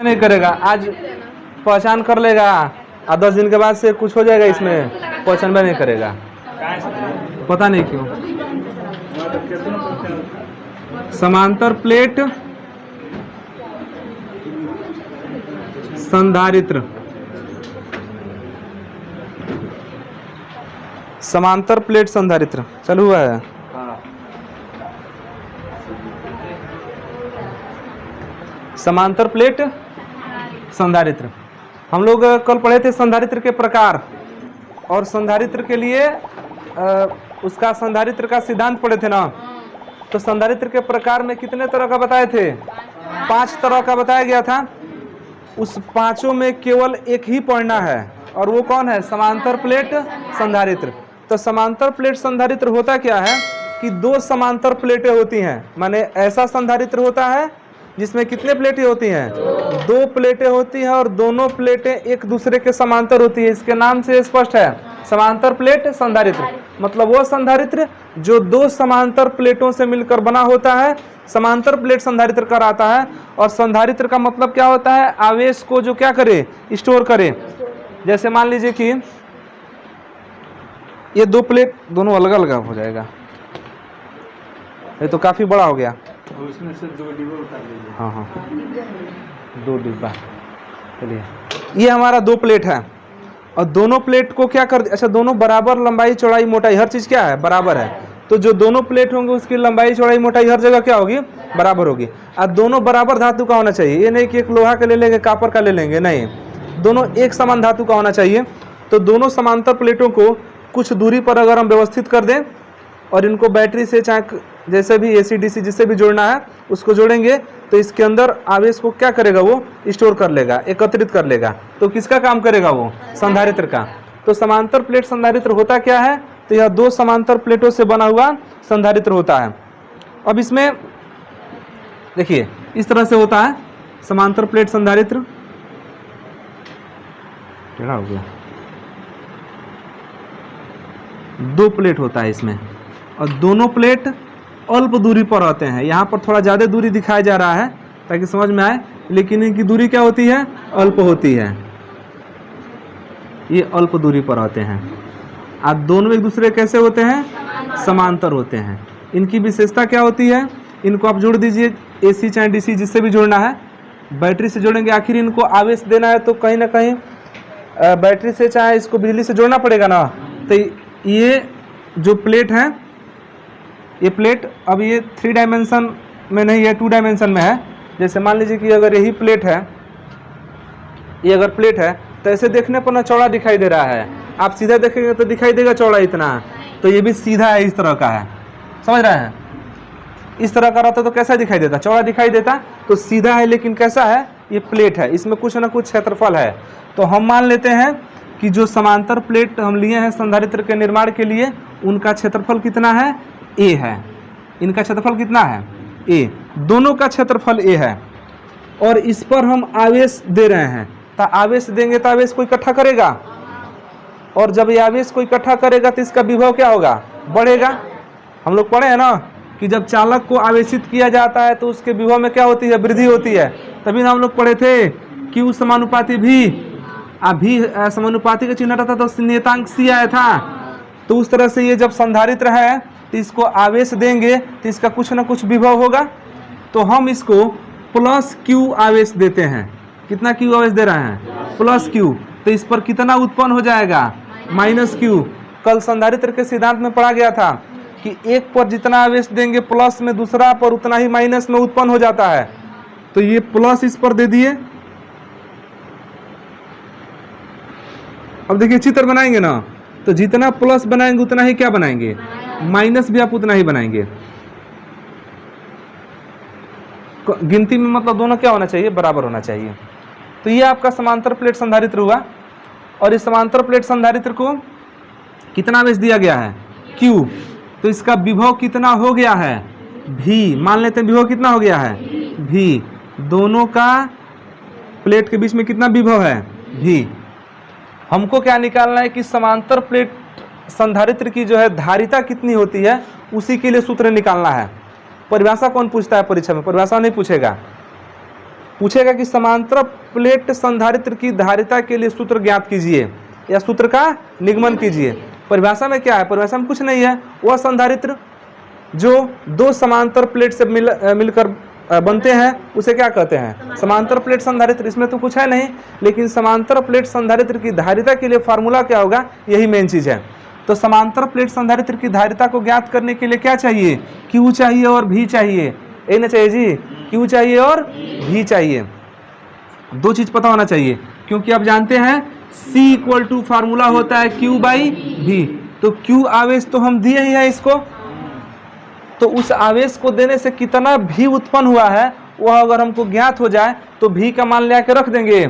नहीं करेगा, आज पहचान कर लेगा और 10 दिन के बाद से कुछ हो जाएगा, इसमें पहचान भी नहीं करेगा। पता नहीं क्यों। समांतर प्लेट संधारित्र, समांतर प्लेट संधारित्र चालू हुआ है। समांतर प्लेट संधारित्र हम लोग कल पढ़े थे संधारित्र के प्रकार, और संधारित्र के लिए उसका संधारित्र का सिद्धांत पढ़े थे ना। तो संधारित्र के प्रकार में कितने तरह का बताए थे? 5 तरह का बताया गया था। उस पांचों में केवल एक ही पढ़ना है, और वो कौन है? समांतर प्लेट संधारित्र। तो समांतर प्लेट संधारित्र होता क्या है कि 2 समांतर प्लेटें होती हैं, माने ऐसा संधारित्र होता है जिसमें कितने प्लेटें होती हैं? 2 प्लेटें होती हैं, और दोनों प्लेटें एक दूसरे के समांतर होती है। इसके नाम से स्पष्ट है, समांतर प्लेट संधारित्र। मतलब वो संधारित्र जो 2 समांतर प्लेटों से मिलकर बना होता है, समांतर प्लेट संधारित्र कहलाता है। और संधारित्र का मतलब क्या होता है? आवेश को जो क्या करे? स्टोर करे। जैसे मान लीजिए कि ये 2 प्लेट दोनों अलग अलग हो जाएगा, ये तो काफी बड़ा हो गया। उसमें से 2 डिब्बा उतार लीजिए। हाँ 2 डिब्बा। चलिए, ये हमारा 2 प्लेट है, और दोनों प्लेट को क्या कर, अच्छा दोनों बराबर लंबाई चौड़ाई मोटाई हर चीज़ क्या है? बराबर है। तो जो दोनों प्लेट होंगे उसकी लंबाई चौड़ाई मोटाई हर जगह क्या होगी? बराबर होगी। और दोनों बराबर धातु का होना चाहिए। ये नहीं कि एक लोहा का ले लेंगे, कापर का ले लेंगे, नहीं, दोनों एक समान धातु का होना चाहिए। तो दोनों समांतर प्लेटों को कुछ दूरी पर अगर हम व्यवस्थित कर दें, और इनको बैटरी से चाहे जैसे भी AC DC जिससे भी जोड़ना है उसको जोड़ेंगे, तो इसके अंदर आवेश को क्या करेगा? वो स्टोर कर लेगा, एकत्रित कर लेगा। तो किसका काम करेगा? वो संधारित्र का। तो समांतर प्लेट संधारित्र होता क्या है? तो यह 2 समांतर प्लेटों से बना हुआ संधारित्र होता है। अब इसमें देखिए इस तरह से होता है समांतर प्लेट संधारित्र। टेढ़ा हो गया। 2 प्लेट होता है इसमें, और दोनों प्लेट अल्प दूरी पर रहते हैं। यहाँ पर थोड़ा ज़्यादा दूरी दिखाया जा रहा है ताकि समझ में आए, लेकिन इनकी दूरी क्या होती है? अल्प होती है। ये अल्प दूरी पर रहते हैं। और दोनों एक दूसरे कैसे होते हैं? समांतर होते हैं। इनकी विशेषता क्या होती है? इनको आप जोड़ दीजिए, AC चाहे DC जिससे भी जोड़ना है, बैटरी से जोड़ेंगे। आखिर इनको आवेश देना है तो कहीं ना कहीं बैटरी से चाहे इसको बिजली से जोड़ना पड़ेगा ना। तो ये जो प्लेट है, ये प्लेट अब ये 3 डायमेंशन में नहीं है, 2 डायमेंशन में है। जैसे मान लीजिए कि अगर यही प्लेट है, ये अगर प्लेट है तो ऐसे देखने पर ना चौड़ा दिखाई दे रहा है, आप सीधा देखेंगे तो दिखाई देगा चौड़ा इतना। तो ये भी सीधा है, इस तरह का है, समझ रहे हैं? इस तरह का रहता तो कैसा दिखाई देता? चौड़ा दिखाई देता। तो सीधा है, लेकिन कैसा है? ये प्लेट है, इसमें कुछ ना कुछ क्षेत्रफल है। तो हम मान लेते हैं कि जो समांतर प्लेट हम लिए हैं संधारित्र के निर्माण के लिए, उनका क्षेत्रफल कितना है? A है। इनका क्षेत्रफल कितना है? A। दोनों का क्षेत्रफल A है, और इस पर हम आवेश दे रहे हैं। तो आवेश देंगे तो आवेश को इकट्ठा करेगा, और जब ये आवेश को इकट्ठा करेगा तो इसका विभव क्या होगा? बढ़ेगा। हम लोग पढ़े हैं ना कि जब चालक को आवेशित किया जाता है तो उसके विभव में क्या होती है? वृद्धि होती है। तभी हम लोग पढ़े थे कि उस समानुपाती भी समानुपाती का चिन्ह रहता तो नियतांक C आया था। तो उस तरह से ये जब संधारित्र है तो इसको आवेश देंगे तो इसका कुछ ना कुछ विभव होगा। तो हम इसको +Q आवेश देते हैं। कितना Q आवेश दे रहे हैं? +Q। तो इस पर कितना उत्पन्न हो जाएगा? -Q। कल संधारित्र के सिद्धांत में पढ़ा गया था कि एक पर जितना आवेश देंगे प्लस में, दूसरा पर उतना ही माइनस में उत्पन्न हो जाता है। तो ये प्लस इस पर दे दिए। अब देखिए चित्र बनाएंगे ना, तो जितना प्लस बनाएंगे उतना ही क्या बनाएंगे? माइनस भी आप उतना ही बनाएंगे। गिनती में मतलब दोनों क्या होना चाहिए? बराबर होना चाहिए। तो ये आपका समांतर प्लेट संधारित्र हुआ। और इस समांतर प्लेट संधारित्र को कितना आवेश दिया गया है? Q। तो इसका विभव कितना हो गया है? V। मान लेते हैं विभव कितना हो गया है? V। दोनों का प्लेट के बीच में कितना विभव है? V। हमको क्या निकालना है कि समांतर प्लेट संधारित्र की जो है धारिता कितनी होती है, उसी के लिए सूत्र निकालना है। परिभाषा कौन पूछता है परीक्षा में? परिभाषा नहीं पूछेगा। पूछेगा कि समांतर प्लेट संधारित्र की धारिता के लिए सूत्र ज्ञात कीजिए या सूत्र का निगमन कीजिए। परिभाषा में क्या है? परिभाषा में कुछ नहीं है। वह संधारित्र जो दो समांतर प्लेट से मिलकर बनते हैं उसे क्या कहते हैं? समांतर प्लेट संधारित्र। इसमें तो कुछ है नहीं, लेकिन समांतर प्लेट संधारित्र की धारिता के लिए फार्मूला क्या होगा, यही मेन चीज है। तो समांतर प्लेट संधारित्र की धारिता को ज्ञात करने के लिए क्या चाहिए? Q चाहिए और V चाहिए। यही ना चाहिए जी, Q चाहिए और V चाहिए। दो चीज पता होना चाहिए, क्योंकि आप जानते हैं C इक्वल टू फार्मूला होता है Q बाई V। तो Q आवेश तो हम दिए ही है इसको, तो उस आवेश को देने से कितना भी उत्पन्न हुआ है वह अगर हमको ज्ञात हो जाए तो भी का मान ले आके रख देंगे।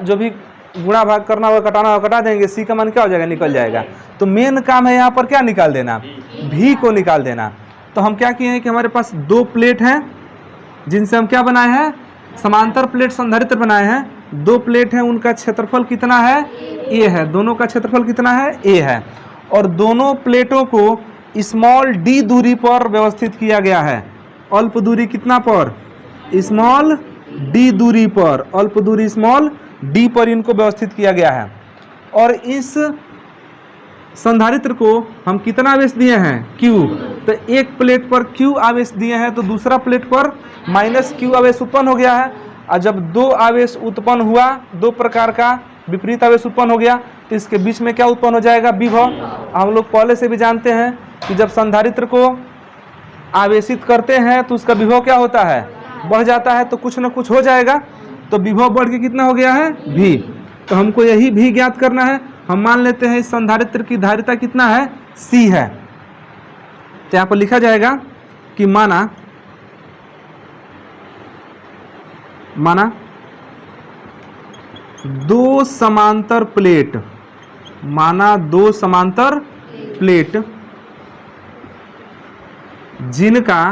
जो भी गुणा भाग करना होगा, कटाना होगा, कटा देंगे। सी का मान क्या हो जाएगा? निकल जाएगा। तो मेन काम है यहाँ पर क्या निकाल देना? भी को निकाल देना। तो हम क्या किए हैं कि हमारे पास दो प्लेट हैं जिनसे हम क्या बनाए हैं? समांतर प्लेट संधारित्र बनाए हैं। दो प्लेट हैं, उनका क्षेत्रफल कितना है? ए है। दोनों का क्षेत्रफल कितना है? ए है। और दोनों प्लेटों को स्मॉल डी दूरी पर व्यवस्थित किया गया है। अल्प दूरी कितना पर? स्मॉल डी दूरी पर। अल्प दूरी स्मॉल डी पर इनको व्यवस्थित किया गया है। और इस संधारित्र को हम कितना आवेश दिए हैं? Q। तो एक प्लेट पर Q आवेश दिए हैं तो दूसरा प्लेट पर माइनस Q आवेश उत्पन्न हो गया है। और जब दो आवेश उत्पन्न हुआ, दो प्रकार का विपरीत आवेश उत्पन्न हो गया, तो इसके बीच में क्या उत्पन्न हो जाएगा? विभव। हम लोग पहले से भी जानते हैं कि जब संधारित्र को आवेशित करते हैं तो उसका विभव क्या होता है? बढ़ जाता है। तो कुछ न कुछ हो जाएगा। तो विभव बढ़ के कितना हो गया है? भी। तो हमको यही भी ज्ञात करना है। हम मान लेते हैं इस संधारित्र की धारिता कितना है? C है। तो यहाँ पर लिखा जाएगा कि माना दो समांतर प्लेट, माना दो समांतर प्लेट जिनका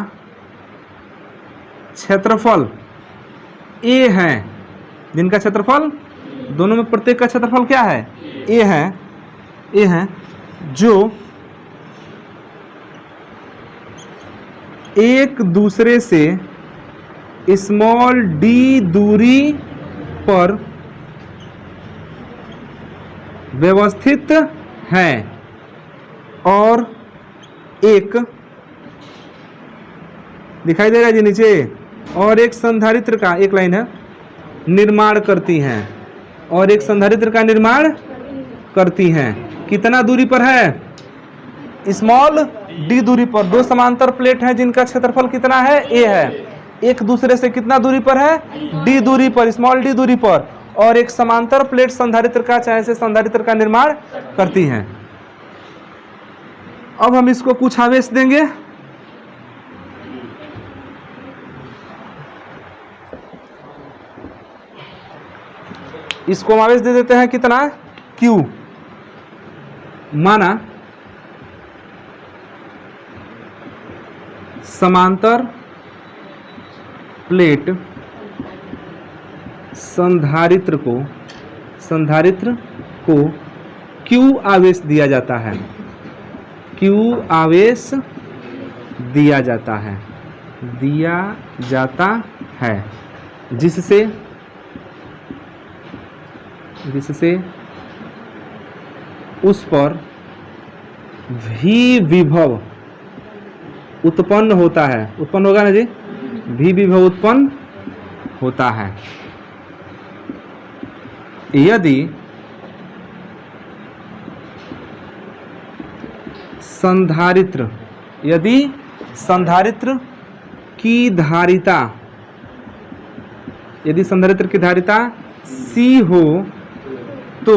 क्षेत्रफल A है, जिनका क्षेत्रफल, दोनों में प्रत्येक का क्षेत्रफल क्या है? A है, जो एक दूसरे से स्मॉल d दूरी पर व्यवस्थित है और एक, दिखाई देगा जी नीचे, और एक संधारित्र का, एक लाइन है, निर्माण करती हैं। और एक संधारित्र का निर्माण करती हैं। कितना दूरी पर है? स्मॉल डी दूरी पर। दो समांतर प्लेट हैं जिनका क्षेत्रफल कितना है? A है। एक दूसरे से कितना दूरी पर है? D दूरी पर, स्मॉल d दूरी पर। और एक समांतर प्लेट संधारित्र का, चाहे से संधारित्र का निर्माण करती हैं। अब हम इसको कुछ आवेश देंगे। इसको हम आवेश दे देते हैं कितना? Q। माना समांतर प्लेट संधारित्र को Q आवेश दिया जाता है। Q आवेश दिया जाता है, जिससे उस पर भी विभव उत्पन्न होता है। उत्पन्न होगा ना जी? भी विभव उत्पन्न होता है। यदि संधारित्र की धारिता, C हो तो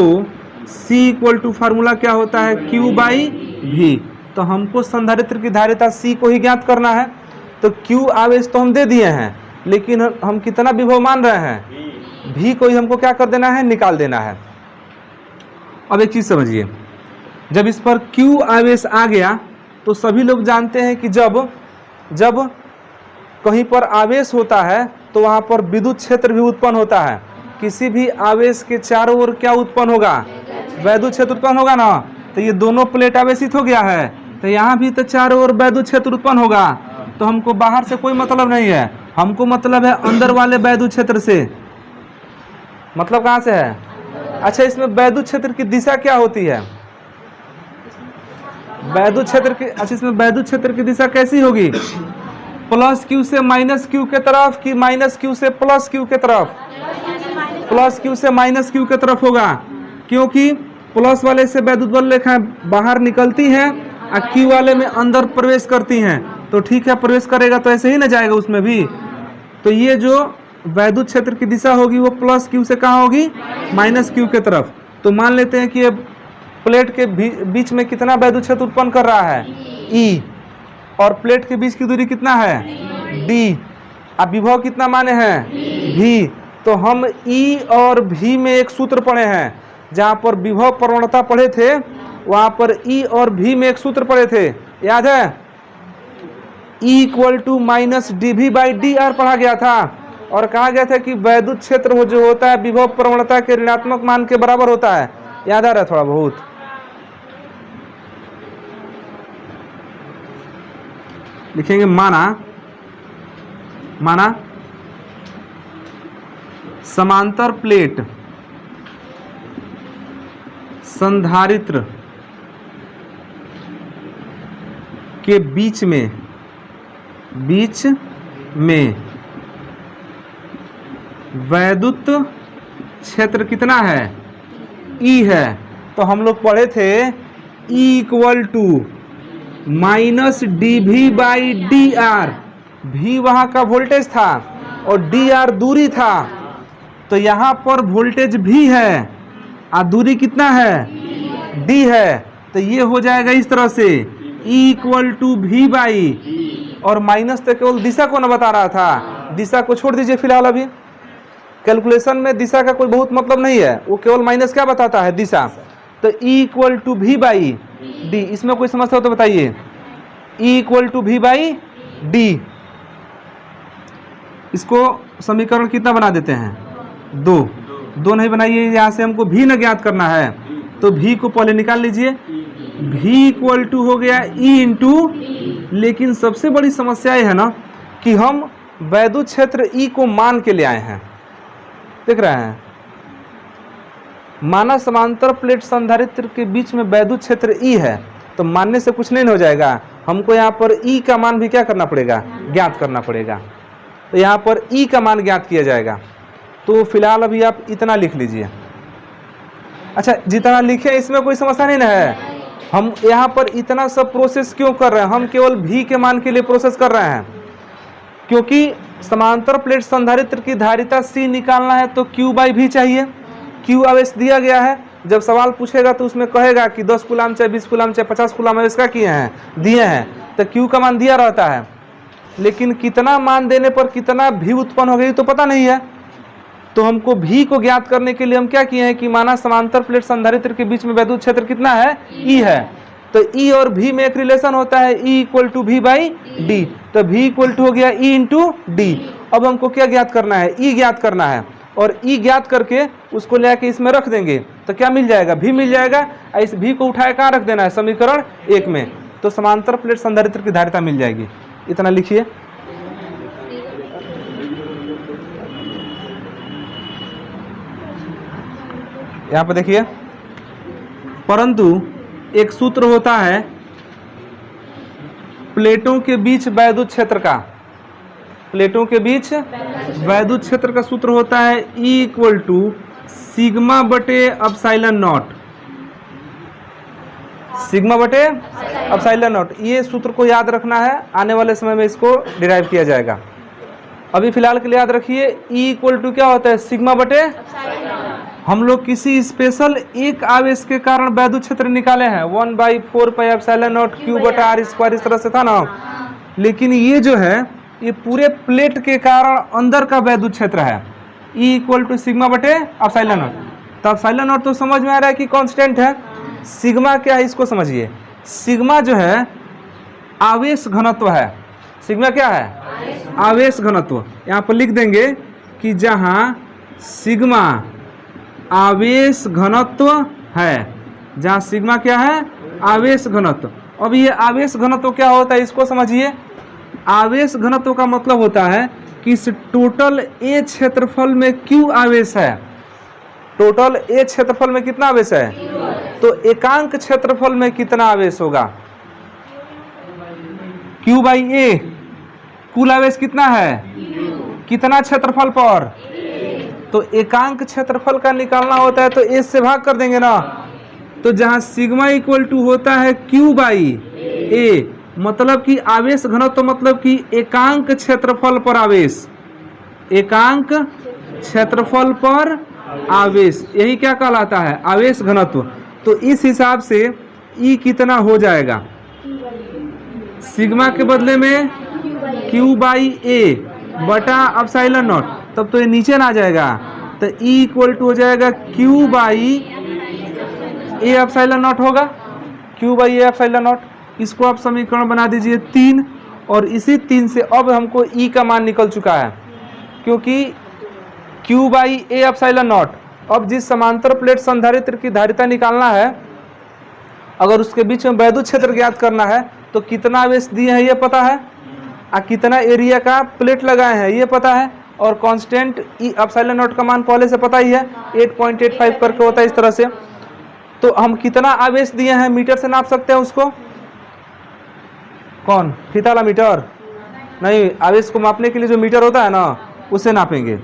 C इक्वल टू फार्मूला क्या होता है? Q by V। तो हमको संधारित्र की धारिता C को ही ज्ञात करना है। तो Q आवेश तो हम दे दिए हैं, लेकिन हम कितना विभव मान रहे हैं? V को ही हमको क्या कर देना है? निकाल देना है। अब एक चीज समझिए, जब इस पर Q आवेश आ गया तो सभी लोग जानते हैं कि जब कहीं पर आवेश होता है तो वहाँ पर विद्युत क्षेत्र भी उत्पन्न होता है। किसी भी आवेश के चारों ओर क्या उत्पन्न होगा? वैद्युत क्षेत्र उत्पन्न होगा ना। तो ये दोनों प्लेट आवेशित हो गया है, तो यहाँ भी तो चारों ओर वैद्युत क्षेत्र उत्पन्न होगा। तो हमको बाहर से कोई मतलब नहीं है, हमको मतलब है अंदर वाले वैद्युत क्षेत्र से, मतलब कहाँ से है? अच्छा, इसमें वैद्युत क्षेत्र की दिशा क्या होती है? वैद्युत क्षेत्र की, अच्छा इसमें वैद्युत क्षेत्र की दिशा कैसी होगी? प्लस क्यू से माइनस क्यू के तरफ कि माइनस क्यू से प्लस क्यू के तरफ? प्लस क्यू से माइनस क्यू के तरफ होगा, क्योंकि प्लस वाले से वैद्युत बल रेखाएं बाहर निकलती हैं और क्यू वाले में अंदर प्रवेश करती हैं। तो ठीक है, प्रवेश करेगा तो ऐसे ही ना जाएगा उसमें भी। तो ये जो वैद्युत क्षेत्र की दिशा होगी वो प्लस क्यू से कहाँ होगी? माइनस क्यू के तरफ। तो मान लेते हैं कि ये प्लेट के बीच में कितना वैद्युत क्षेत्र उत्पन्न कर रहा है? ई। और प्लेट के बीच की दूरी कितना है? डी। अब विभव कितना माने हैं? भी। तो हम ई और भी में एक सूत्र पढ़े हैं, जहाँ पर विभव प्रवणता पढ़े थे वहाँ पर ई और भी में एक सूत्र पढ़े थे, याद है? E equal to minus D V by D R पढ़ा गया था और कहा गया था कि वैद्युत क्षेत्र वो जो होता है विभव प्रवणता के ऋणात्मक मान के बराबर होता है। याद आ रहा है थोड़ा बहुत? लिखेंगे माना समांतर प्लेट संधारित्र के बीच में वैद्युत क्षेत्र कितना है? ई है। तो हम लोग पढ़े थे E equal to minus D V by D R. भी वहाँ का वोल्टेज था और डी आर दूरी था, तो यहाँ पर वोल्टेज भी है और दूरी कितना है? डी है। तो ये हो जाएगा इस तरह से ई इक्वल टू भी बाई, और माइनस तो केवल दिशा को न बता रहा था, दिशा को छोड़ दीजिए फिलहाल। अभी कैलकुलेशन में दिशा का कोई बहुत मतलब नहीं है, वो केवल माइनस क्या बताता है? दिशा। तो ई इक्वल टू भी बाई डी, इसमें कोई समस्या हो तो बताइए। ई इक्वल टू भी बाई डी, इसको समीकरण कितना बना देते हैं? दो नहीं बनाइए, यहाँ से हमको भी न ज्ञात करना है, तो भी को पहले निकाल लीजिए। भी इक्वल टू हो गया ई इंटू, लेकिन सबसे बड़ी समस्या ये है ना कि हम वैद्युत क्षेत्र ई को मान के ले आए हैं। देख रहे हैं, माना समांतर प्लेट संधारित्र के बीच में वैद्युत क्षेत्र ई है, तो मानने से कुछ नहीं हो जाएगा, हमको यहाँ पर ई का मान भी क्या करना पड़ेगा? ज्ञात करना पड़ेगा। तो यहाँ पर ई का मान ज्ञात किया जाएगा। तो फिलहाल अभी आप इतना लिख लीजिए। अच्छा, जितना लिखे इसमें कोई समस्या नहीं ना है? हम यहाँ पर इतना सब प्रोसेस क्यों कर रहे हैं? हम केवल भी के मान के लिए प्रोसेस कर रहे हैं, क्योंकि समांतर प्लेट संधारित्र की धारिता C निकालना है तो Q बाई भी चाहिए। Q आवेश दिया गया है, जब सवाल पूछेगा तो उसमें कहेगा कि 10 कूलाम चाहे 20 कूलाम चाहे 50 कूलाम आवेश का किए हैं, दिए हैं, तो Q का मान दिया रहता है। लेकिन कितना मान देने पर कितना भी उत्पन्न हो गई तो पता नहीं है। तो हमको भी को ज्ञात करने के लिए हम क्या किए हैं कि माना समांतर प्लेट संधारित्र के बीच में वैद्युत क्षेत्र कितना है? ई है। तो ई और भी में एक रिलेशन होता है, ई इक्वल टू भी बाई डी। तो भी इक्वल टू हो गया ई इंटू डी। अब हमको क्या ज्ञात करना है? ई ज्ञात करना है, और ई ज्ञात करके उसको ले आके इसमें रख देंगे तो क्या मिल जाएगा? भी मिल जाएगा। इस भी को उठाए कहाँ रख देना है? समीकरण 1 में। तो समांतर प्लेट संधारित्र की धारिता मिल जाएगी। इतना लिखिए। यहाँ पर देखिए, परंतु एक सूत्र होता है प्लेटों के बीच वैद्युत क्षेत्र का। प्लेटों के बीच वैद्युत क्षेत्र का सूत्र होता है E इक्वल टू सिग्मा बटे अपसाइलन नॉट। सिग्मा बटे अपसाइलन नॉट, ये सूत्र को याद रखना है, आने वाले समय में इसको डिराइव किया जाएगा। अभी फिलहाल के लिए याद रखिए E इक्वल टू क्या होता है? सिग्मा बटे। हम लोग किसी स्पेशल एक आवेश के कारण वैद्युत क्षेत्र निकाले हैं, 1/4 पाई एप्सिलॉन नॉट Q बटा R स्क्वायर, इस तरह से था ना। लेकिन ये जो है ये पूरे प्लेट के कारण अंदर का वैद्युत क्षेत्र है, E इक्वल टू सिग्मा बटे एप्सिलॉन नॉट। तो एप्सिलॉन नॉट तो समझ में आ रहा है कि कांस्टेंट है। सिग्मा क्या है इसको समझिए। सिग्मा जो है आवेश घनत्व है। सिग्मा क्या है? आवेश घनत्व। यहाँ पर लिख देंगे कि जहाँ सिग्मा आवेश घनत्व है, जहाँ सिग्मा क्या है? आवेश घनत्व। अब ये आवेश घनत्व क्या होता है इसको समझिए। आवेश घनत्व का मतलब होता है कि इस टोटल ए क्षेत्रफल में क्यू आवेश है। टोटल ए क्षेत्रफल में कितना आवेश है? तो एकांक क्षेत्रफल में कितना आवेश होगा? क्यू बाई ए। कुल आवेश कितना है? कितना क्षेत्रफल पर? तो एकांक क्षेत्रफल का निकालना होता है तो ए से भाग कर देंगे ना। तो जहां सिग्मा इक्वल टू होता है क्यू बाई ए, मतलब कि आवेश घनत्व, मतलब कि एकांक क्षेत्रफल पर आवेश, एकांक क्षेत्रफल पर आवेश, यही क्या कहलाता है? आवेश घनत्व। तो इस हिसाब से ई कितना हो जाएगा? सिग्मा के बदले में क्यू बाई ए बटा एप्सिलॉन नॉट, तब तो ये नीचे ना आ जाएगा। तो ई इक्वल टू हो जाएगा Q by A epsilon nought होगा, Q by A epsilon nought. इसको आप समीकरण बना दीजिए 3, और इसी 3 से अब हमको ई का मान निकल चुका है, क्योंकि Q by A epsilon not. अब जिस समांतर प्लेट संधारित्र की धारिता निकालना है, अगर उसके बीच में वैद्युत क्षेत्र ज्ञात करना है तो कितना आवेश दिए हैं ये पता है, और कितना एरिया का प्लेट लगाए हैं ये पता है, और कांस्टेंट ई एप्सिलॉन नॉट का मान पहले से पता ही है, 8.85 करके होता है इस तरह से। तो हम कितना आवेश दिए हैं मीटर से नाप सकते हैं उसको। कौन? फीता वाला मीटर नहीं, आवेश को मापने के लिए जो मीटर होता है ना उसे नापेंगे।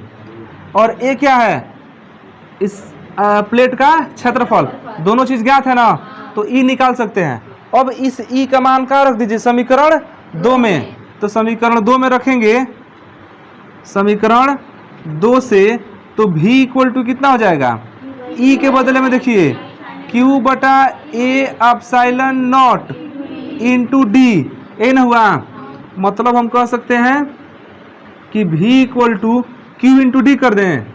और ए क्या है? इस प्लेट का क्षेत्रफल, दोनों चीज ज्ञात है ना, तो ई निकाल सकते हैं। अब इस ई का मान का रख दीजिए समीकरण 2 में। तो समीकरण 2 में रखेंगे, समीकरण 2 से तो v इक्वल टू कितना हो जाएगा? ई के बदले में देखिए q बटा A epsilon nought into D, ए न हुआ, मतलब हम कह सकते हैं कि v equal to Q into D कर दें,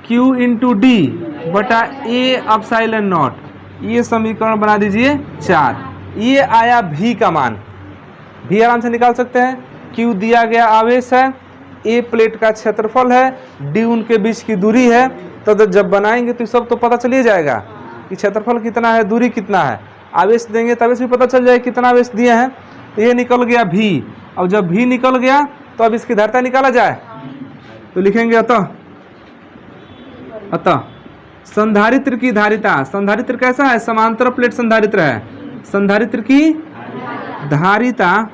q इंटू डी बटा ए एप्सिलॉन नॉट। ये समीकरण बना दीजिए 4। ये आया v का मान, v आराम से निकाल सकते हैं। q दिया गया आवेश है, ए प्लेट का क्षेत्रफल है, डी उनके बीच की दूरी है। तो जब बनाएंगे तो सब तो पता चलिए जाएगा कि क्षेत्रफल कितना है, दूरी कितना है। आवेश देंगे तो आवेश भी पता चल जाएगा कितना आवेश दिए हैं। तो ये निकल गया v। अब जब v निकल गया तो अब इसकी धारिता निकाला जाए, तो लिखेंगे अतः संधारित्र की धारिता। संधारित्र कैसा है? समांतर प्लेट संधारित्र है। संधारित्र की धारिता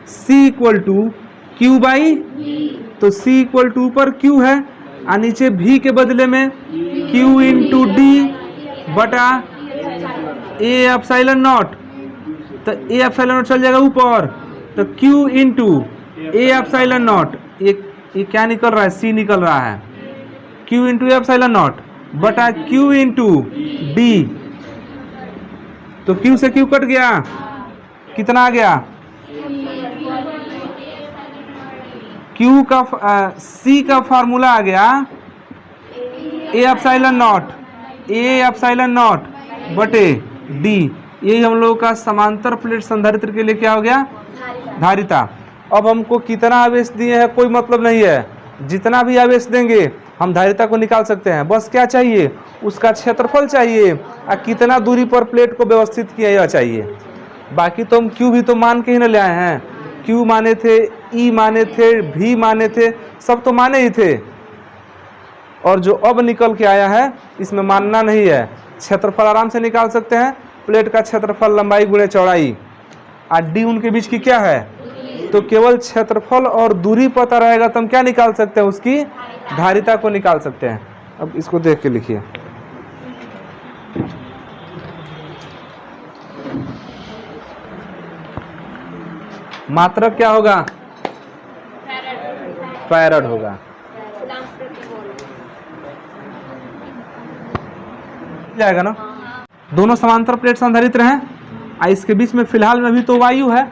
C equal to Q by, तो C इक्वल टू पर Q है, और नीचे V के बदले में Q इंटू डी बटा ए एप्सिलॉन नॉट। तो ए एप्सिलॉन नॉट चल जाएगा ऊपर, तो Q into A epsilon not, ये क्या निकल रहा है? C निकल रहा है, Q इंटू ए एप्सिलॉन नॉट बटा Q इंटू डी। तो Q से Q कट गया, कितना आ गया? Q का C का फार्मूला आ गया ए epsilon not, A epsilon not बटे डी। यही हम लोगों का समांतर प्लेट संधारित्र के लिए क्या हो गया? धारिता। अब हमको कितना आवेश दिए हैं कोई मतलब नहीं है, जितना भी आवेश देंगे हम धारिता को निकाल सकते हैं। बस क्या चाहिए? उसका क्षेत्रफल चाहिए, और कितना दूरी पर प्लेट को व्यवस्थित किया यह चाहिए। बाकी तो हम Q भी तो मान के ही न ले आए हैं, Q माने थे, E माने थे, V माने थे, सब तो माने ही थे। और जो अब निकल के आया है इसमें मानना नहीं है। क्षेत्रफल आराम से निकाल सकते हैं, प्लेट का क्षेत्रफल लंबाई गुणे चौड़ाई, और डी उनके बीच की क्या है? तो केवल क्षेत्रफल और दूरी पता रहेगा तो हम क्या निकाल सकते हैं? उसकी धारिता को निकाल सकते हैं। अब इसको देख के लिखिए, मात्रक क्या होगा? फैराड होगा। जाएगा ना। दोनों समांतर प्लेट संधारित्र हैं, और इसके बीच में फिलहाल में भी तो वायु है,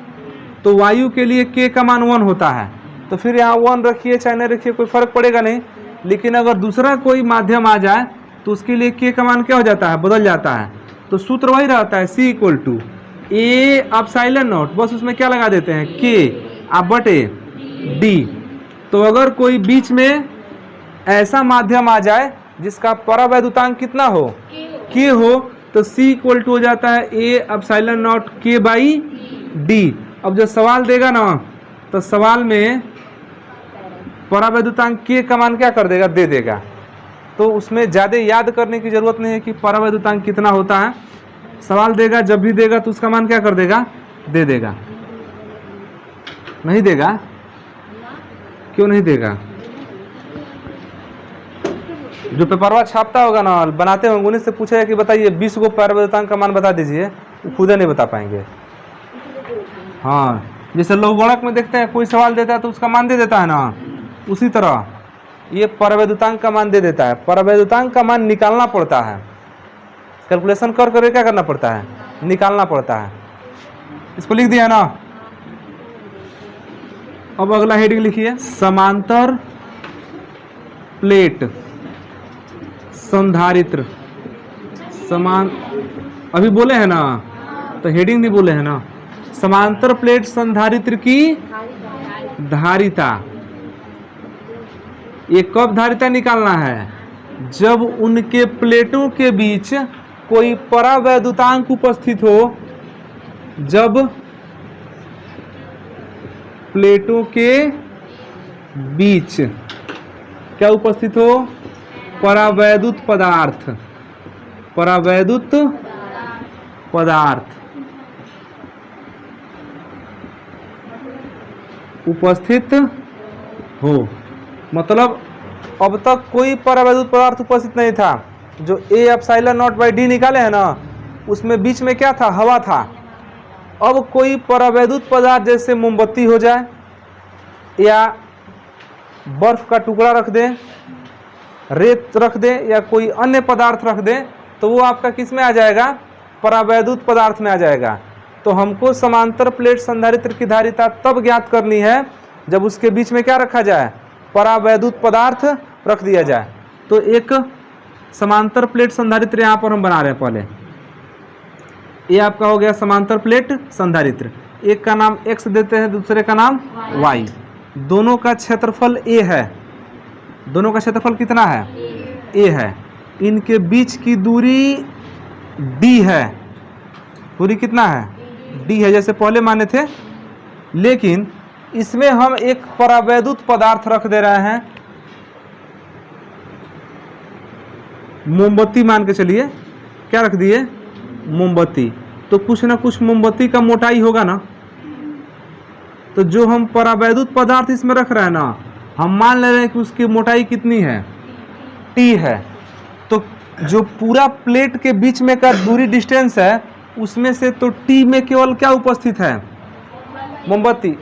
तो वायु के लिए k का मान 1 होता है। तो फिर यहाँ 1 रखिए चाहे नहीं रखिए कोई फर्क पड़ेगा नहीं। लेकिन अगर दूसरा कोई माध्यम आ जाए तो उसके लिए k का मान क्या हो जाता है? बदल जाता है। तो सूत्र वही रहता है, C equal to A epsilon naught, बस उसमें क्या लगा देते हैं? k बटे डी। तो अगर कोई बीच में ऐसा माध्यम आ जाए जिसका परावैद्युतांक कितना हो? k हो, तो C इक्वल टू हो जाता है ए epsilon naught k by D. अब जो सवाल देगा ना, तो सवाल में परावैद्युतांक के का मान क्या कर देगा, दे देगा। तो उसमें ज़्यादा याद करने की ज़रूरत नहीं है कि परावैद्युतांक कितना होता है। सवाल देगा, जब भी देगा तो उसका मान क्या कर देगा, दे देगा। नहीं देगा, क्यों नहीं देगा? जो पेपरवा छापता होगा ना, बनाते होंगे, उन्हीं से पूछेगा कि बताइए 20 को परावैद्युतांक का मान बता दीजिए, वो खुद नहीं बता पाएंगे। हाँ, जैसे लघुगणक में देखते हैं कोई सवाल देता है तो उसका मान दे देता है ना, उसी तरह ये परावैद्युतांक का मान दे देता है। परावैद्युतांक का मान निकालना पड़ता है, कैलकुलेशन कर कर क्या करना पड़ता है, निकालना पड़ता है। इसको लिख दिया ना। अब अगला हेडिंग लिखिए, समांतर प्लेट संधारित्र। समान अभी बोले हैं ना, तो हेडिंग नहीं बोले हैं ना। समांतर प्लेट संधारित्र की धारिता, ये कब धारिता निकालना है, जब उनके प्लेटों के बीच कोई परावैद्युतांक उपस्थित हो। जब प्लेटों के बीच क्या उपस्थित हो, परावैद्युत पदार्थ, परावैद्युत पदार्थ उपस्थित हो। मतलब अब तक कोई परावैद्युत पदार्थ उपस्थित नहीं था। जो ए एप्सिलॉन नॉट बाई डी निकाले हैं ना, उसमें बीच में क्या था, हवा था। अब कोई परावैद्युत पदार्थ जैसे मोमबत्ती हो जाए या बर्फ का टुकड़ा रख दे, रेत रख दे या कोई अन्य पदार्थ रख दे, तो वो आपका किस में आ जाएगा, परावैद्युत पदार्थ में आ जाएगा। तो हमको समांतर प्लेट संधारित्र की धारिता तब ज्ञात करनी है जब उसके बीच में क्या रखा जाए, परावैद्युत पदार्थ रख दिया जाए। तो एक समांतर प्लेट संधारित्र यहाँ पर हम बना रहे हैं। पहले ये आपका हो गया समांतर प्लेट संधारित्र। एक का नाम x देते हैं, दूसरे का नाम y। दोनों का क्षेत्रफल a है। दोनों का क्षेत्रफल कितना है, a है। इनके बीच की दूरी d है। दूरी कितना है, d है, जैसे पहले माने थे। लेकिन इसमें हम एक परावैद्युत पदार्थ रख दे रहे हैं, मोमबत्ती मान के चलिए। क्या रख दिए, मोमबत्ती। तो कुछ ना कुछ मोमबत्ती का मोटाई होगा ना। तो जो हम परावैद्युत पदार्थ इसमें रख रहे हैं ना, हम मान ले रहे हैं कि उसकी मोटाई कितनी है, t है। तो जो पूरा प्लेट के बीच में का दूरी डिस्टेंस है, उसमें से तो t में केवल क्या उपस्थित है, मोमबत्ती।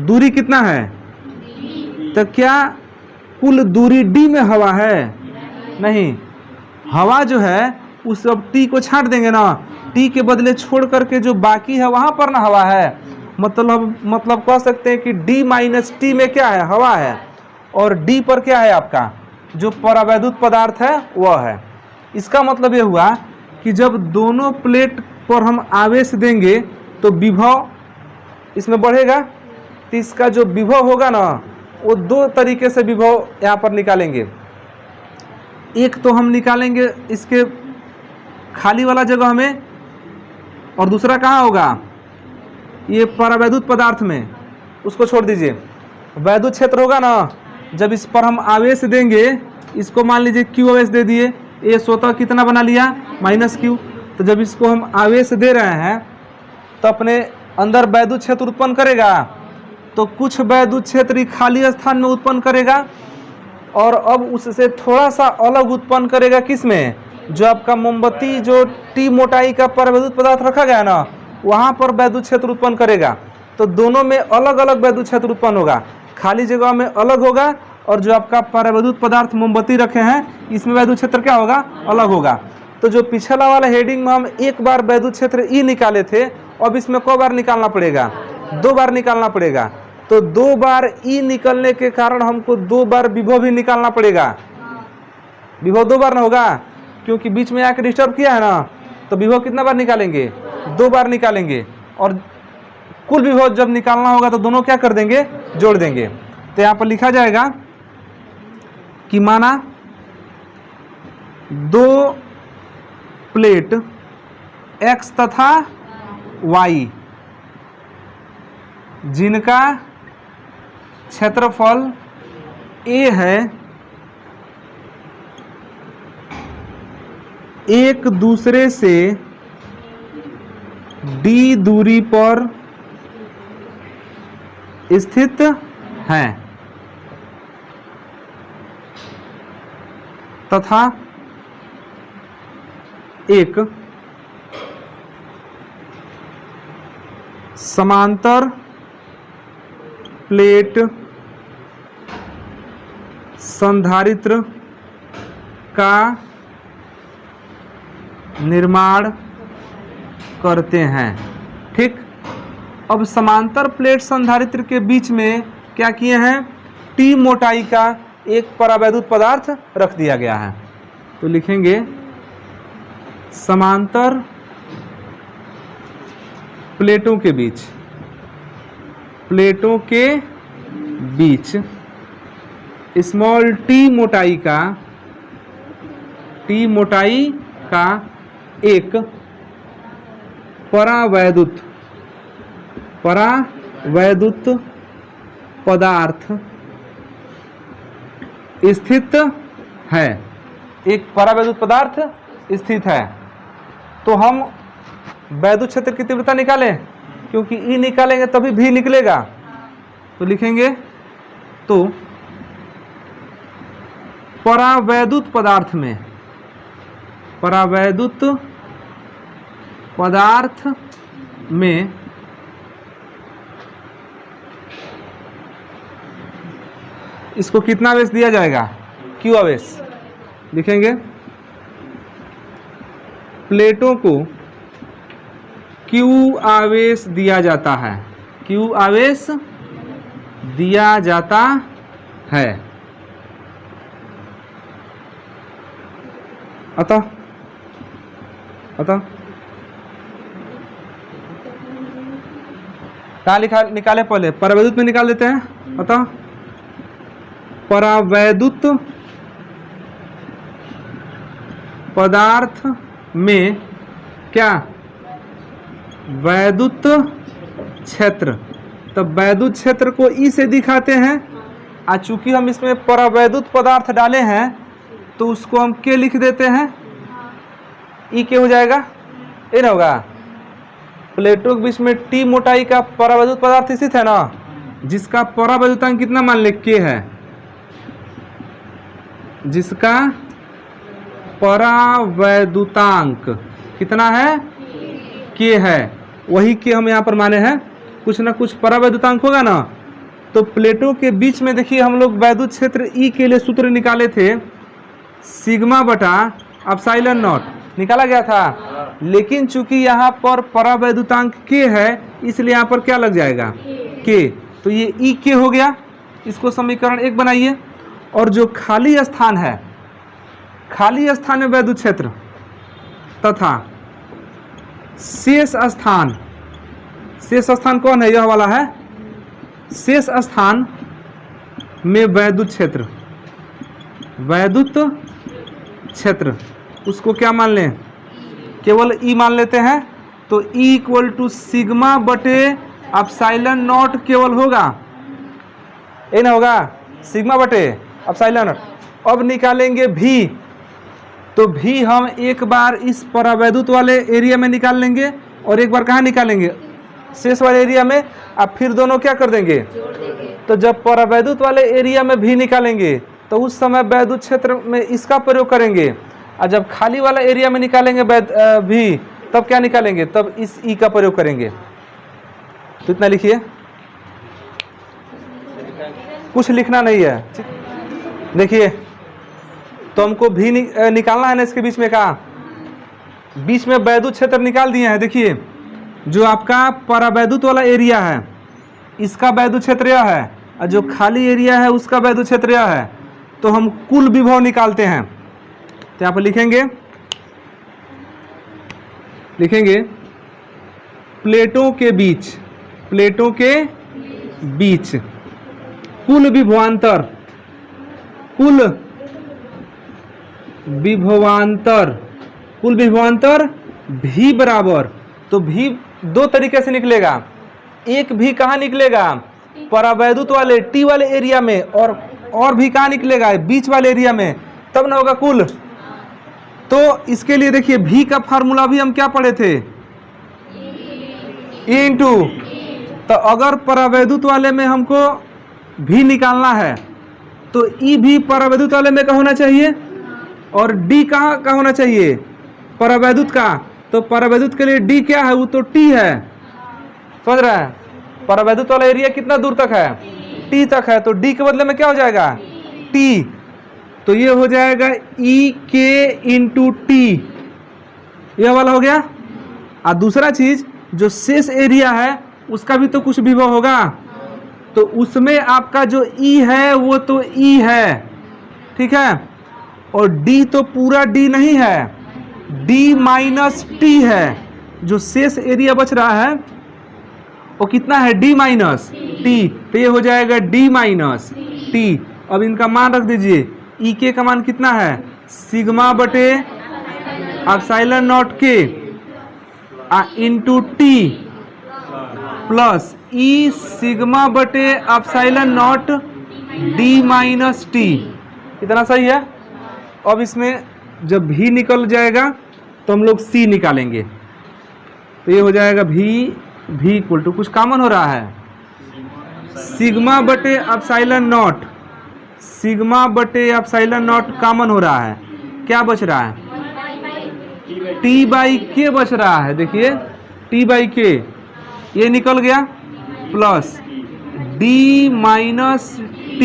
दूरी कितना है, तो क्या कुल दूरी d में हवा है, नहीं। हवा जो है उस अब t को छांट देंगे ना, t के बदले छोड़ करके जो बाकी है वहां पर ना हवा है। मतलब कह सकते हैं कि d माइनस टी में क्या है, हवा है, और d पर क्या है आपका जो परावैद्युत पदार्थ है वह है। इसका मतलब ये हुआ कि जब दोनों प्लेट पर हम आवेश देंगे तो विभव इसमें बढ़ेगा। तो इसका जो विभव होगा ना, वो दो तरीके से विभव यहाँ पर निकालेंगे। एक तो हम निकालेंगे इसके खाली वाला जगह में, और दूसरा कहाँ होगा, ये परावैद्युत पदार्थ में। उसको छोड़ दीजिए, वैद्युत क्षेत्र होगा ना, जब इस पर हम आवेश देंगे, इसको मान लीजिए क्यू आवेश दे दिए, ये स्वतः कितना बना लिया, माइनस क्यू। तो जब इसको हम आवेश दे रहे हैं तो अपने अंदर वैद्युत क्षेत्र उत्पन्न करेगा। तो कुछ वैद्युत क्षेत्र खाली स्थान में उत्पन्न करेगा, और अब उससे थोड़ा सा अलग उत्पन्न करेगा किस में, जो आपका मोमबत्ती जो टी मोटाई का परावैद्युत पदार्थ रखा गया ना, वहाँ पर वैद्युत क्षेत्र उत्पन्न करेगा। तो दोनों में अलग अलग वैद्युत क्षेत्र उत्पन्न होगा, खाली जगह में अलग होगा, और जो आपका परावैद्युत पदार्थ मोमबत्ती रखे हैं इसमें वैद्युत क्षेत्र क्या होगा, अलग होगा। तो जो पिछला वाला हेडिंग में हम एक बार वैद्युत क्षेत्र ई निकाले थे, अब इसमें कई बार निकालना पड़ेगा, 2 बार निकालना पड़ेगा। तो 2 बार ई निकलने के कारण हमको 2 बार विभव भी निकालना पड़ेगा। विभव 2 बार ना होगा, क्योंकि बीच में आके डिस्टर्ब किया है ना। तो विभव कितना बार निकालेंगे, 2 बार निकालेंगे। और कुल विभव जब निकालना होगा तो दोनों क्या कर देंगे, जोड़ देंगे। तो यहाँ पर लिखा जाएगा कि माना 2 प्लेट x तथा y जिनका क्षेत्रफल ए है एक दूसरे से डी दूरी पर स्थित हैं तथा एक समांतर प्लेट संधारित्र का निर्माण करते हैं। ठीक, अब समांतर प्लेट संधारित्र के बीच में क्या किए हैं, टी मोटाई का एक परावैद्युत पदार्थ रख दिया गया है। तो लिखेंगे समांतर प्लेटों के बीच स्मॉल टी मोटाई का एक परावैद्युत पदार्थ स्थित है। एक परावैद्युत पदार्थ स्थित है। तो हम वैद्युत क्षेत्र की तीव्रता निकालें, क्योंकि ई निकालेंगे तभी भी निकलेगा। तो लिखेंगे तो परावैद्युत पदार्थ में इसको कितना आवेश दिया जाएगा, क्यू आवेश। लिखेंगे प्लेटों को क्यू आवेश दिया जाता है, क्यू आवेश दिया जाता है। अतः कहाँ निकाले, पहले परावैद्युत में निकाल देते हैं। अतः परावैद्युत पदार्थ में क्या, वैद्युत क्षेत्र। तब वैद्युत क्षेत्र को ई से दिखाते हैं। आज चूंकि हम इसमें परावैद्युत पदार्थ डाले हैं तो उसको हम के लिख देते हैं, ई के हो जाएगा, ए ना होगा। प्लेटों के बीच में टी मोटाई का परावैद्युत पदार्थ स्थित है ना, जिसका परावैद्युतांक कितना मान ले, के है, जिसका परावैद्युतांक कितना है, के है। वही के हम यहाँ पर माने हैं, कुछ ना कुछ परावैद्युतांक होगा ना। तो प्लेटों के बीच में देखिए हम लोग वैद्युत क्षेत्र ई के लिए सूत्र निकाले थे, सिग्मा बटा एप्सिलॉन नॉट निकाला गया था। लेकिन चूंकि यहाँ पर परावैद्युतांक के है, इसलिए यहाँ पर क्या लग जाएगा, के। तो ये ई के हो गया। इसको समीकरण 1 बनाइए। और जो खाली स्थान है, खाली स्थान में वैद्युत क्षेत्र तथा शेष स्थान कौन है, यह वाला है, शेष स्थान में वैद्युत क्षेत्र, उसको क्या मान लें, केवल ई मान लेते हैं। तो ई इक्वल टू सिग्मा बटे एप्सिलॉन नॉट केवल होगा, ये ना होगा, सिग्मा बटे एप्सिलॉन नॉट। अब निकालेंगे भी, तो भी हम एक बार इस परावैद्युत वाले एरिया में निकाल लेंगे और एक बार कहाँ निकालेंगे, शेष वाले एरिया में। अब फिर दोनों क्या कर देंगे, तो जब परावैद्युत वाले एरिया में भी निकालेंगे तो उस समय वैद्युत क्षेत्र में इसका प्रयोग करेंगे, और जब खाली वाला एरिया में निकालेंगे भी, तब क्या निकालेंगे, तब इस ई का प्रयोग करेंगे। तो इतना लिखिए, कुछ लिखना नहीं है। देखिए तो हमको भी निकालना है ना, इसके बीच में का, बीच में वैद्युत क्षेत्र निकाल दिए हैं। देखिए जो आपका परावैद्युत वाला एरिया है, इसका वैद्युत क्षेत्र यह है, और जो खाली एरिया है उसका वैद्युत क्षेत्र यह है। तो हम कुल विभव निकालते हैं। तो यहाँ पर लिखेंगे प्लेटों के बीच कुल विभवांतर भी बराबर। तो भी दो तरीके से निकलेगा। एक भी कहाँ निकलेगा, परावैद्युत वाले टी वाले एरिया में, और और भी कहाँ निकलेगा, बीच वाले एरिया में, तब ना होगा कुल। तो इसके लिए देखिए भी का फार्मूला भी हम क्या पढ़े थे, E इंटू। तो अगर परावैद्युत वाले में हमको भी निकालना है तो E भी परावैद्युत वाले में का होना चाहिए और D कहाँ का होना चाहिए, परावैद्युत का। तो परावैद्युत के लिए D क्या है, वो तो T है, समझ रहा है। परावैद्युत वाला एरिया कितना दूर तक है, T तक है, तो D के बदले में क्या हो जाएगा, T। तो ये हो जाएगा EK इंटू T, यह वाला हो गया। और दूसरा चीज जो शेष एरिया है उसका भी तो कुछ विभव होगा, तो उसमें आपका जो E है वो तो E है, ठीक है। और D तो पूरा D नहीं है, D माइनस T है। जो शेष एरिया बच रहा है वो कितना है, D माइनस T। तो ये हो जाएगा D माइनस T। अब इनका मान रख दीजिए, EK का मान कितना है, सिग्मा बटे एप्सिलॉन नॉट के into T plus E sigma बटे epsilon nought D minus T। इतना सही है। अब इसमें जब भी निकल जाएगा तो हम लोग C निकालेंगे। तो ये हो जाएगा भी इक्वल टू, कुछ कॉमन हो रहा है, सिग्मा बटे एप्सिलॉन नॉट, सिग्मा बटे एप्सिलॉन नॉट कॉमन हो रहा है, क्या बच रहा है, T बाई के बच रहा है। देखिए T बाई के ये निकल गया, प्लस D माइनस T,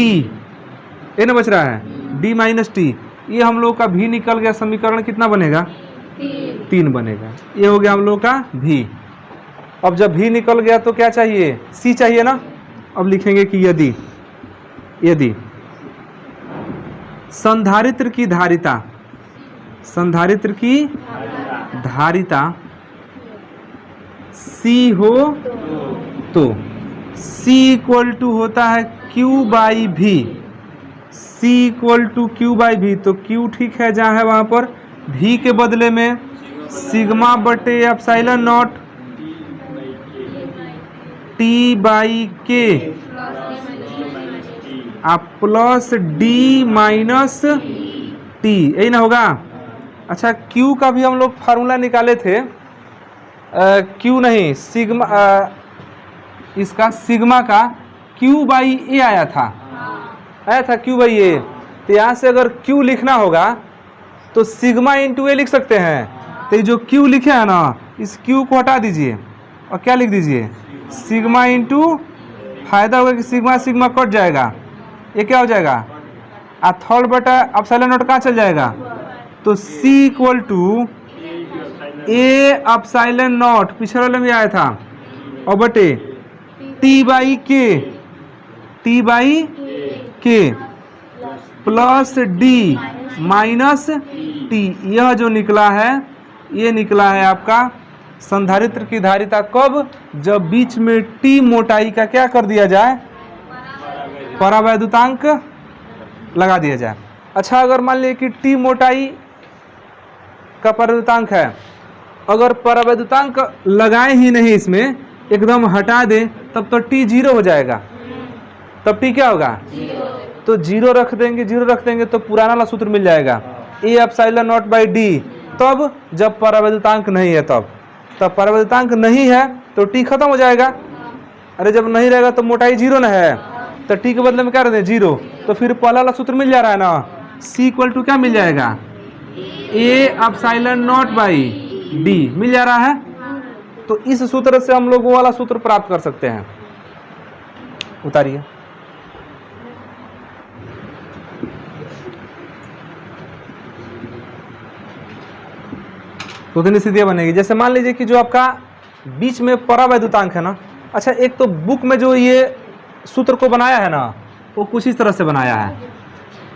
ये ना बच रहा है, D माइनस T। ये हम लोग का भी निकल गया, समीकरण कितना बनेगा, 3 बनेगा। ये हो गया हम लोग का भी। अब जब भी निकल गया तो क्या चाहिए, C चाहिए ना। अब लिखेंगे कि यदि संधारित्र की धारिता, संधारित्र की धारिता C हो तो C इक्वल टू होता है Q by V, C equal to Q by V. तो Q ठीक है जहाँ है वहाँ पर, भी के बदले में सिग्मा बटे एप्सिलॉन नॉट T बाई के आप प्लस D माइनस T, यही ना होगा। अच्छा Q का भी हम लोग फार्मूला निकाले थे, Q नहीं सिग्मा, इसका सिग्मा का Q बाई ए आया था Q बाई ए। तो यहाँ से अगर Q लिखना होगा तो सिग्मा इंटू ए लिख सकते हैं। तो ये जो Q लिखे है ना, इस Q को हटा दीजिए और क्या लिख दीजिए, सिग्मा इंटू, फायदा होगा कि सिग्मा सिग्मा कट जाएगा, ये क्या हो जाएगा, थर्ड बटा एप्सिलॉन नॉट कहाँ चल जाएगा। तो C equal to A epsilon naught, पिछले वाले में आया था, और बटे T by K plus D minus T। यह जो निकला है, ये निकला है आपका संधारित्र की धारिता। कब, जब बीच में T मोटाई का क्या कर दिया जाए, परावैद्युतांक लगा दिया जाए। अच्छा अगर मान लिया कि T मोटाई का परावैद्युतांक है, अगर परावैद्युतांक लगाए ही नहीं, इसमें एकदम हटा दें, तब तो T 0 हो जाएगा। तब T क्या होगा, तो 0 रख देंगे तो पुराना वाला सूत्र मिल जाएगा, A epsilon not by D. तब जब परावैद्युतांक नहीं है, तब परावैद्युतांक नहीं है तो T खत्म हो जाएगा। अरे जब नहीं रहेगा तो मोटाई 0 ना है, तो T के बदले में क्या रहते हैं, 0। तो फिर पहला वाला सूत्र मिल जा रहा है ना, C इक्वल टू क्या मिल जाएगा, A epsilon not by D मिल जा रहा है। तो इस सूत्र से हम लोग वो वाला सूत्र प्राप्त कर सकते हैं। उतारिए। तो उतनी स्थितियां बनेगी। जैसे मान लीजिए कि जो आपका बीच में परावैद्युतांक है ना, अच्छा एक तो बुक में जो ये सूत्र को बनाया है ना, वो कुछ इस तरह से बनाया है।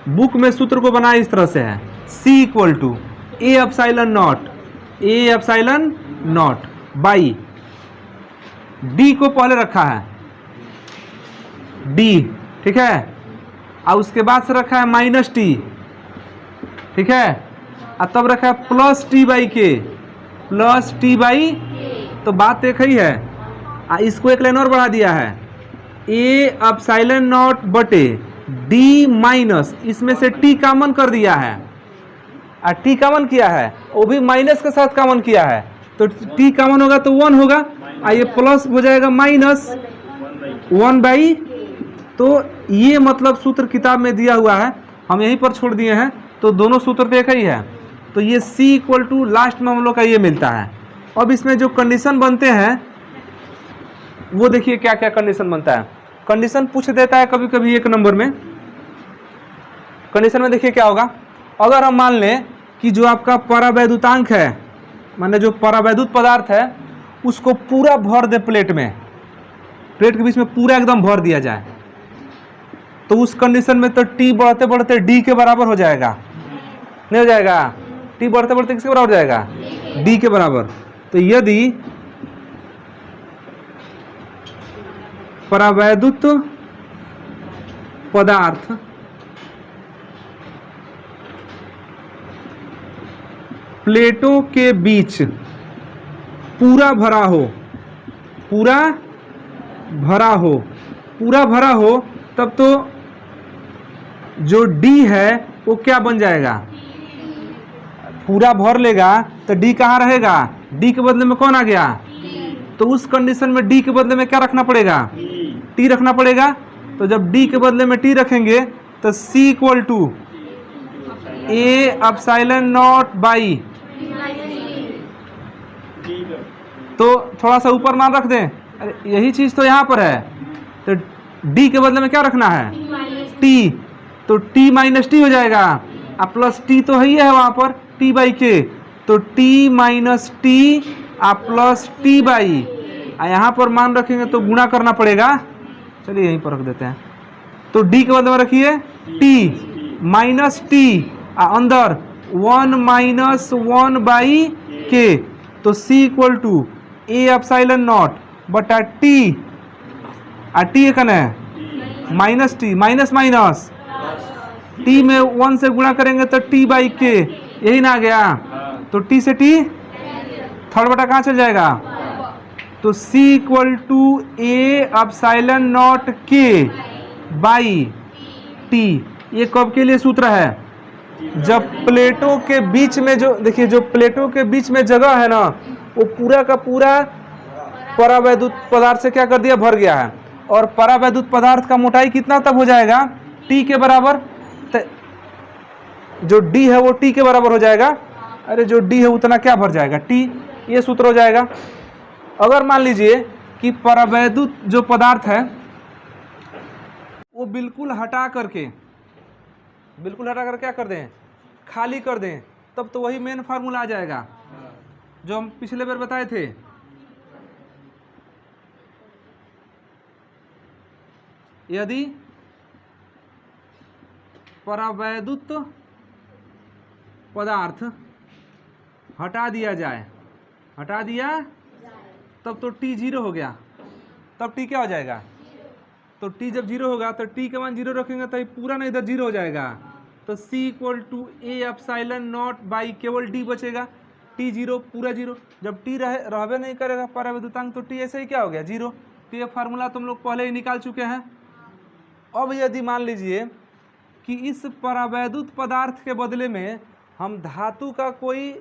बुक में सूत्र को बनाया इस तरह से है, C equal to A epsilon not by D को पहले रखा है D, ठीक है, और उसके बाद से रखा है माइनस T, ठीक है, और तब रखा है प्लस T बाई, तो बात एक ही है। इसको एक लाइन और बढ़ा दिया है, ए एप्सिलॉन नॉट बटे डी माइनस, इसमें से टी कॉमन कर दिया है और टी कॉमन किया है, वो भी माइनस के साथ कॉमन किया है, तो टी कॉमन होगा तो 1 होगा और ये प्लस हो जाएगा माइनस 1/। तो ये मतलब सूत्र किताब में दिया हुआ है, हम यहीं पर छोड़ दिए हैं, तो दोनों सूत्र तो एक ही है। तो ये C इक्वल टू लास्ट में हम लोग का ये मिलता है। अब इसमें जो कंडीशन बनते हैं वो देखिए क्या क्या कंडीशन बनता है। कंडीशन पूछ देता है कभी कभी 1 नंबर में। कंडीशन में देखिए क्या होगा, अगर हम मान लें कि जो आपका परावैद्युतांक है, माने जो परावैद्युत पदार्थ है उसको पूरा भर दे प्लेट में, प्लेट के बीच में पूरा एकदम भर दिया जाए, तो उस कंडीशन में तो T बढ़ते बढ़ते D के बराबर हो जाएगा, नहीं हो जाएगा? T बढ़ते बढ़ते किसके बराबर हो जाएगा? D के बराबर। तो यदि परावैद्युत पदार्थ प्लेटों के बीच पूरा भरा हो, पूरा भरा हो, तब तो जो D है वो क्या बन जाएगा? पूरा भर लेगा तो D कहाँ रहेगा? D के बदले में कौन आ गया? तो उस कंडीशन में D के बदले में क्या रखना पड़ेगा? T रखना पड़ेगा। तो जब D के बदले में T रखेंगे तो C equal to A epsilon not by, तो थोड़ा सा ऊपर मान रख दें, अरे यही चीज तो यहाँ पर है, तो D के बदले में क्या रखना है? T, तो T माइनस टी हो जाएगा, अब प्लस T तो ही है वहाँ पर T बाई के, तो T माइनस टी आ प्लस T बाई, यहाँ पर मान रखेंगे तो गुणा करना पड़ेगा, चलिए यहीं पर रख देते हैं। तो D के बदले में रखिए T माइनस टी, अंदर 1 माइनस 1/k, तो C equal to A epsilon naught बटा T, T एक है minus T, minus minus T में 1 से गुणा करेंगे तो T/k, यही ना आ गया? तो T से T थर्ड बटा कहाँ चल जाएगा? तो C equal to A epsilon naught K by T। ये कब के लिए सूत्र है? जब प्लेटों के बीच में जो देखिए, जो प्लेटों के बीच में जगह है ना, वो पूरा का पूरा परावैद्युत पदार्थ से क्या कर दिया? भर गया है। और परावैद्युत पदार्थ का मोटाई कितना तब हो जाएगा? T के बराबर। जो D है वो T के बराबर हो जाएगा, अरे जो D है उतना क्या भर जाएगा? T। ये सूत्र हो जाएगा। अगर मान लीजिए कि परावैद्युत जो पदार्थ है वो बिल्कुल हटा करके क्या कर दें? खाली कर दें, तब तो वही मेन फार्मूला आ जाएगा जो हम पिछले बार बताए थे। यदि परावैद्युत पदार्थ हटा दिया तब तो T 0 हो गया, तब T क्या हो जाएगा? तो T जब 0 होगा तो T के मान 0 रखेंगे तो ये पूरा ना इधर 0 हो जाएगा, तो C equal to A epsilon not by केवल D बचेगा, T 0 पूरा 0। जब T रहबे नहीं करेगा परावैद्युतांक तो T ऐसे ही क्या हो गया? 0। तो ये फार्मूला तुम लोग पहले ही निकाल चुके हैं। अब यदि मान लीजिए कि इस परावैद्युत पदार्थ के बदले में हम धातु का कोई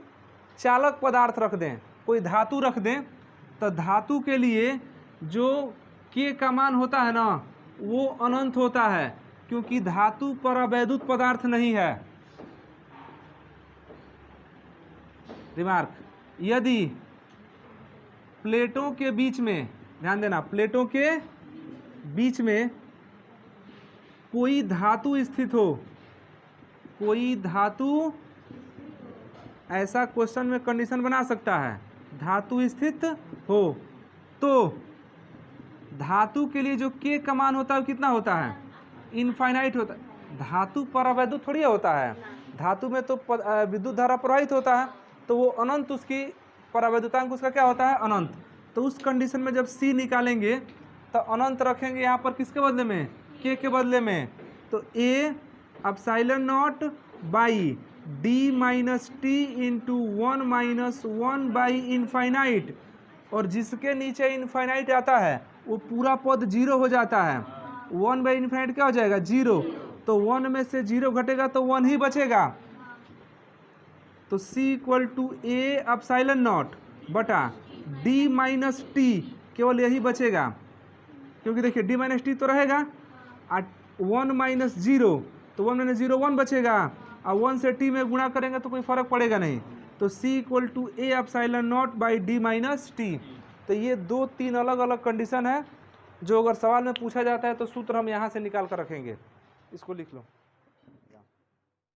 चालक पदार्थ रख दें, कोई धातु रख दें, तो धातु के लिए जो K का मान होता है ना वो अनंत होता है, क्योंकि धातु परावैद्युत पदार्थ नहीं है। रिमार्क, यदि प्लेटों के बीच में, ध्यान देना, प्लेटों के बीच में कोई धातु स्थित हो, कोई धातु, ऐसा क्वेश्चन में कंडीशन बना सकता है, धातु स्थित हो, तो धातु के लिए जो K का मान होता है कितना होता है? इनफाइनाइट होता है। धातु परावैद्युत थोड़ी होता है, धातु में तो विद्युत धारा प्रवाहित होता है, तो वो अनंत, उसकी परावैद्युतांक उसका क्या होता है? अनंत। तो उस कंडीशन में जब C निकालेंगे तो अनंत रखेंगे यहाँ पर किसके बदले में? K के बदले में, तो A epsilon not by D minus T into 1 minus 1/इनफाइनाइट, और जिसके नीचे इनफाइनाइट आता है वो पूरा पद 0 हो जाता है। 1/इनफाइनाइट क्या हो जाएगा? 0। तो तो 1 में से 0 घटेगा तो 1 ही बचेगा। तो C equal to A epsilon naught बटा D माइनस टी, केवल यही बचेगा, क्योंकि देखिए D माइनस टी तो रहेगा, 1 माइनस 0 तो 1 माइनस 0 1 बचेगा, और 1 से T में गुणा करेंगे तो कोई फर्क पड़ेगा नहीं। तो C equal to A epsilon not by D minus T. तो ये 2-3 अलग अलग कंडीशन है जो अगर सवाल में पूछा जाता है तो सूत्र हम यहाँ से निकाल कर रखेंगे। इसको लिख लो।